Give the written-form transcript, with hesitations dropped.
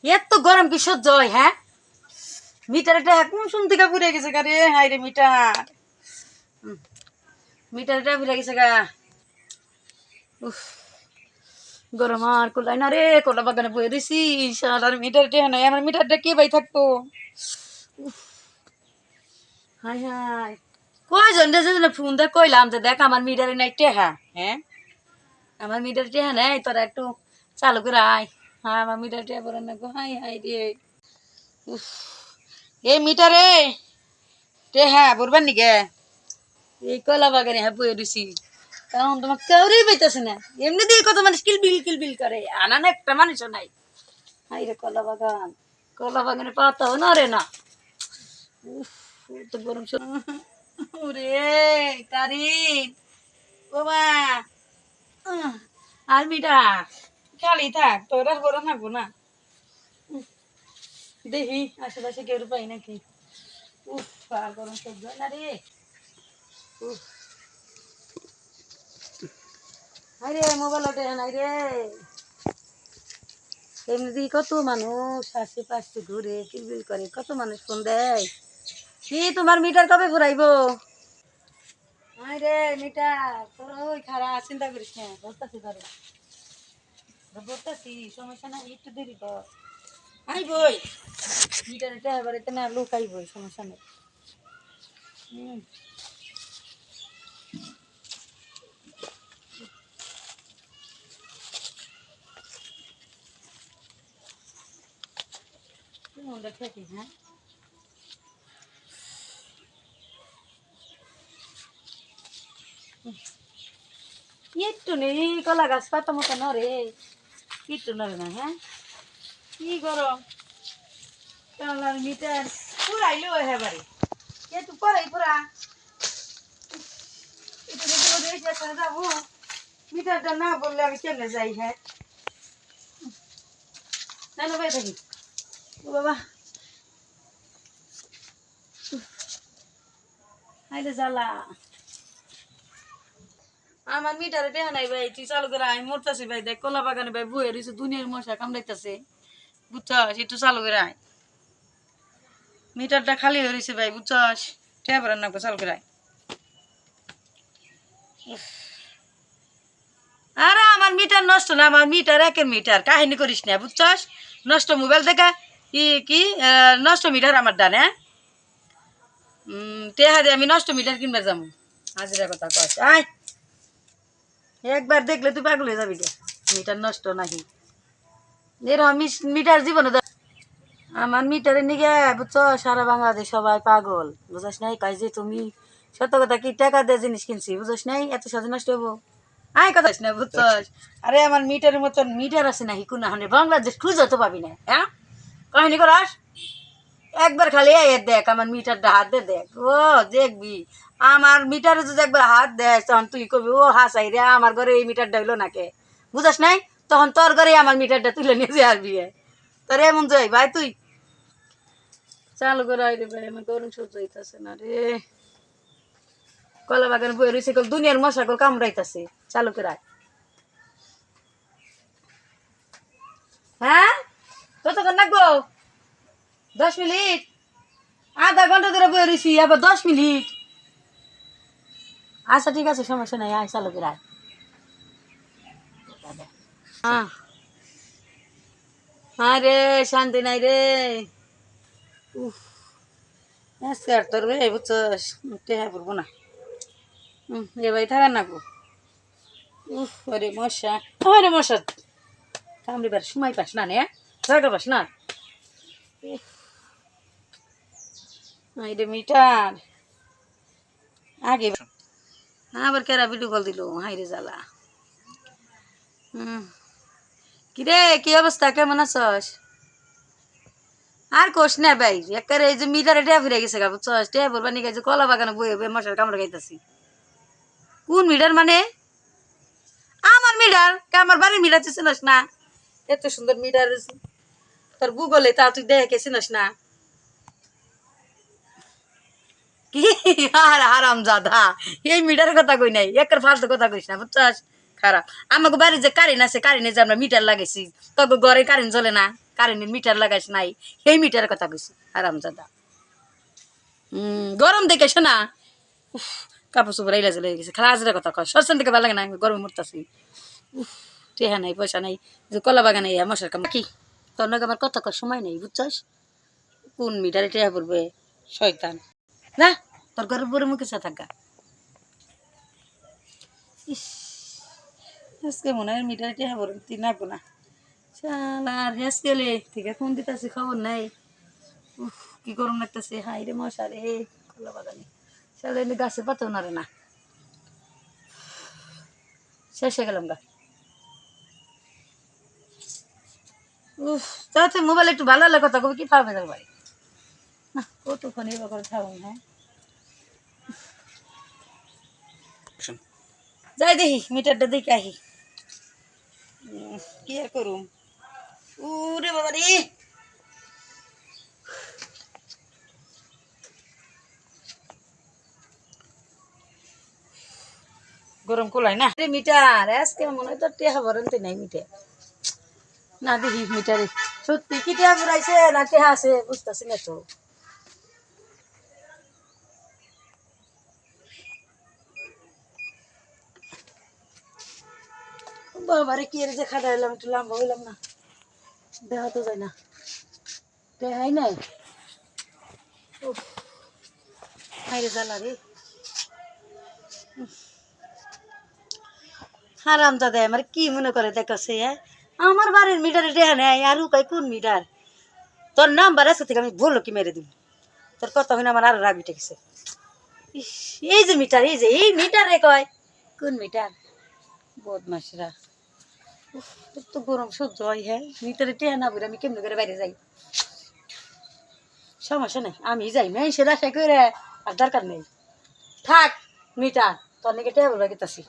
এত গরম কি সহ্য হয়? হ্যাঁ, মিটারটা কোন শুন থেকে পুড়ে গেছে গা রে। হাই রে মিটার, মিটারটা পুড়ে গেছে গা। উফ, গরম আর কোলাই না রে। কোলা বাগানে বয়ে দিছি। আর মিটারটা নাই, আমার মিটারটা কে বাই থাকতো। হাই হাই, কয়জন রে ফোন দিয়ে কইলাম যে দেখ আমার মিটারে নাই টেহা। হ্যাঁ, আমার মিটার টেহা নাই, তোরা একটু চালু করে আয়। হ্যাঁ, আমার মিটার টেহা পড়ে না গো। হাই হাই রে। উফ, এ মিটারে টেহা পড়বার নিকে এই কলা বাগানে হ্যাঁ বয়ে দিছি। কারণ তোমার কেউরেই পাইতেছে না। এমনি দিয়ে কত মানুষ কিলবিল করে, আনান একটা মানুষও নাই। হাই রে কলা বাগান, কলা বাগানে পাতাও না রে না। উফ, তো গরম ওরে কারিন ও মা। আর মিটা খালি থাক, তোর আর গরম থাকবো না। দেখি আশেপাশে কেউ পাই নাকি। উফ, আর গরম সহ্য হয় না রে। উফ, হাই রে মোবাইল ওঠে নাই রে। এমনি কত মানুষ আশেপাশে ঘুরে কিলবিল করে, কত মানুষ ফোন দেয়। কি তোমার মিটার কবে ফুরাইবো? হাই রে মিটার, তোর ওই খারাপ চিন্তা করিস না, বলতেছি ধরে বলতেছি, সমস্যা নাই, একটু দেরি কর। আই বই মিটার এটা এবারে না লুকাই বই, সমস্যা নেই। হুম, তুই মনটা থাকিস। হ্যাঁ, একটু নেই কলা গাছ পাতা মতো নরে, একটু নরে না। হ্যাঁ, কি গরম। কালার মিটার পুরাইলো এবারে একটু পরেই পুরা একটু যাবো। মিটারটা না বললে আমি কেমনে যাই? হ্যাঁ, জানো ভাই থাকি ও বাবা। আইলে জ্বালা, আমার মিটারে টেহা নাই ভাই, তুই চালু করে আয়। মরতেছি ভাই, দেখ কলা বাগানে ভাই বয়ে রয়েছে, দুনিয়ার মশা কামড়াইতেছে, বুঝছস? একটু চালু করে আয়। মিটারটা খালি হয়ে রয়েছে ভাই, বুঝছস? টেহা পড়ার না চালু করে আয়। আরে আমার মিটার নষ্ট না, আমার মিটার একের মিটার, কাহিনী করিস না, বুঝছস? নষ্ট মোবাইল দেখা কি কি নষ্ট মিটার আমার ডানে। টেহা দিয়ে আমি নষ্ট মিটার কিনবার যাবো। হাজিরা কথা কস আয়। একবার দেখলে তুই পাগল হয়ে যাবি রে। মিটার নষ্ট নাকি এরকম মিটার জীবনে আমার মিটারে নিগে বুঝছো, সারা বাংলাদেশ সবাই পাগল, বুঝাস নাই? কাজ যে তুমি সত্য কথা কি টাকা দিয়ে জিনিস কিনছি, বুঝাস নাই? এত সহজে নষ্ট হবো? আয় কথা না, বুঝছস? আরে আমার মিটারের মতন মিটার আছে নাকি কোন বাংলাদেশ খুঁজে তো পাবি না। হ্যাঁ, কাহিনী করাস। একবার খালি দেখ আমার মিটারটা হাত দে দেখ, ও দেখবি আমার মিটারে যদি একবার হাত দেয় তখন তুই কবি ও হাসাই রে, আমার ঘরে এই মিটারটা হইলো নাকে, বুঝাস নাই? তখন তোর ঘরে আমার মিটারটা তুলে নিয়ে যে আসবি। তোর এমন যাই ভাই তুই চালু করে রে ভাই, আমার গরম সহ্য হইতাছে না রে। কলা বাগান বই রয়েছে, দুনিয়ার মশা কল কামড়াইতাছে, চালু করে। হ্যাঁ, কতক্ষণ লাগবো? 10 মিনিট? আধা ঘন্টা ধরে বই রয়েছি, আবার 10 মিনিট? আচ্ছা ঠিক আছে, সমস্যা নাই, আয় চালু করে আয়। হ্যাঁ, আরে শান্তি নাই রে। উফ, আজকে আর তোর ভাই বুঝছস, টেহা পড়বো না। এ ভাই থাকার না গো। উফ, আরে মশা, আরে মশা কামড়িবার সময় পাস না নে, জায়গা পাস না। রে মিটার আগে আবার কেরা ভিডিও কল দিল, হাই রে জ্বালা। কিরে কি অবস্থা, কেমন আছস? আর কোশ না ভাই, একেবারে এই যে মিটারে টেয়া ফিরে গেছে গা, বুঝছস? টেয়া ভরবার নিয়ে গেছে, কলা বাগানে বয়ে বয়ে মশার কামড়ে খাইতাছি। কোন মিটার মানে? আমার মিটার, আমার বাড়ির মিটার তুই চিনস না? এত সুন্দর মিটার তোর গুগলে তা তুই দেখে চিনস না? কি আর হারাম জাদা, এই মিটারের কথা কই নাই, একের ফালতু কথা কইস না, বুঝছস? খারাপ আমাকে বাড়ির যে কারেন্ট আছে, কারেন্টে যে আমরা মিটার লাগাইছি, তবে ঘরে কারেন্ট জ্বলে না, কারেন্টের মিটার লাগাইস নাই সেই মিটারের কথা কইছি আরামজাদা গরম দেখে শোনা কাপড় চোপড় আইলা চলে গেছে খালা হাজিরা কথা কয় সরসেন থেকে ভালো লাগে না আমি গরমে মরতাছি টেহা নাই পয়সা নাই যে কলা বাগানে মশার কাম কি তোর নাকি আমার কথা কর সময় নেই বুঝছস কোন মিটারে টেহা পড়বে শয়তান না তোর ঘরের বড় মুখে চা থাকা ইস আজকে মনে হয় মিটারে টেহা পড়বে তুই নাকবো না শালার হেস গেলে থেকে ফোন দিতেছি খবর নাই কি গরম লাগতেছে হাই রে মশা রে কলা বাগানে শালা এনে গাছের পাতাও নারে না শেষ হয়ে গেলাম গা তাহলে মোবাইল একটু ভালো হলে কথা কবি কি পাবে যার ভাই না কতক্ষণ এবার করে থাকুন হ্যাঁ যাই দেখি মিটারটা দেখে আহি কি আর করুম উরে বাবা রে গরম কোলাই না মিটার আজকে মনে হয় তো টেহা ভরতে নাই মিটার না দেখি মিটারে সত্যি কি টেহা ফুরাইছে না টেহা আছে বুঝতেছি না তো বাবারে কি এর যে খাটা হইলাম একটু লম্বা হইলাম না দেখা তো যায় না টেহাই নাই হাইরে জ্বালা রে হারাম দাদা আমার কি মনে করে দেখছে আমার বাড়ির মিটারে টেহা নেই আর উকাই কোন মিটার তোর নাম্বার আছে থেকে আমি বললো কি মেরে দিব তোর কথা হইনা আমার আরো রাগ উঠে গেছে এই যে মিটার এই মিটারে কয় কোন মিটার বদমাসরা তো গরম সহ্য হয় হ্যাঁ মিটারে টেহা না বলে আমি কেমনি করে বাইরে যাই সমস্যা নেই আমি যাই মেয়ে সে আশা করে আর দরকার নেই থাক মিটার তোর নাকি টেহা বলবা গেতাছি